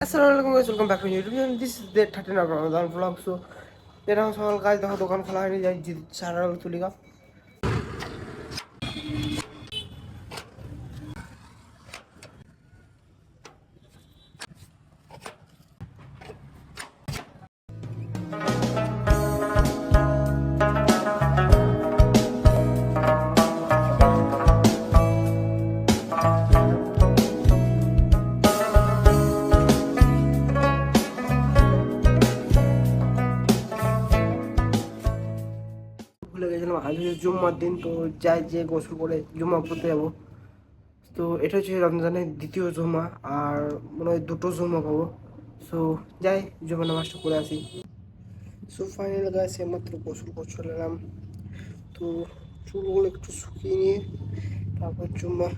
আসসালামু আলাইকুম welcome back to YouTube channel this is day 13 of Ramadan blog so এরকম সকাল কাজ দেখো দোকান খোলা হয়নি যাই সারা তুলি গা ভুলে গেছিলাম আজ হচ্ছে জুম্মার দিন তো যাই যে গোসল করে জুম্মা পড়তে যাবো তো এটা হচ্ছে রমজানের দ্বিতীয় জুম্মা আর মনে হয় দুটো জুম্মা পাবো সো যাই জুম্মা নামাজটা করে আসি সো ফাইনাল গাছ মাত্র গোসল করে চলে এলাম তো চুলগুলো একটু শুকিয়ে নিয়ে তারপর জুম্মা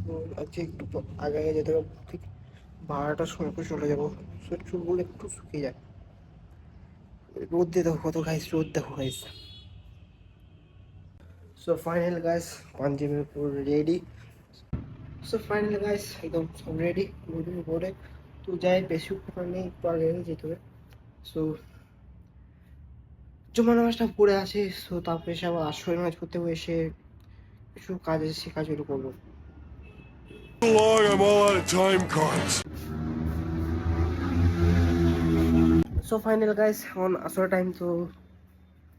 তো আজকে একটু আগে আগে যেতে হবে ঠিক 12টার সময় করে চলে যাবো সো চুলগুলো একটু শুকিয়ে যায় রোদ দিয়ে দেখো কত গাইস রোদ দেখো গাইস সো ফাইনাল গাইস পাঞ্জাবের পুরো রেডি সো ফাইনাল গাইস একদম সব রেডি বোর্ডে তো যাই বেশি উপকার নেই একটু আগে যেতে হবে সো জুম্মা নামাজটা পড়ে আসি সো তারপরে এসে আবার আসর নামাজ করতে হবে এসে কিছু কাজ আছে সে কাজগুলো করবো Long, I'm all out of time cards. So final guys এখন আসর টাইম তো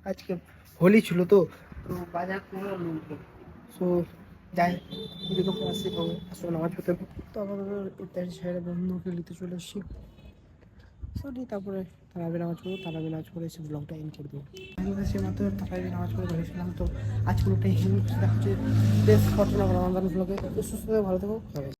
আজকে হোলি ছিল তো তো বাজার কোনো সো যাই এদিকে আসি আসর নামাজ পড়তে হবে তো আবার ইত্যাদি ছেড়ে বন্ধুকে নিতে চলে এসেছি সরি তারপরে তারাবি নামাজ পড়বো তারাবি নামাজ করে এসে ব্লগটা এন্ড করে দেবো সে মাত্র তারাবি নামাজ পড়ে বেরিয়েছিলাম তো আজকে ব্লগটা হিন্দু দেখা হচ্ছে বেশ ঘটনা রমাদান ব্লগে সুস্থ ভালো থাকো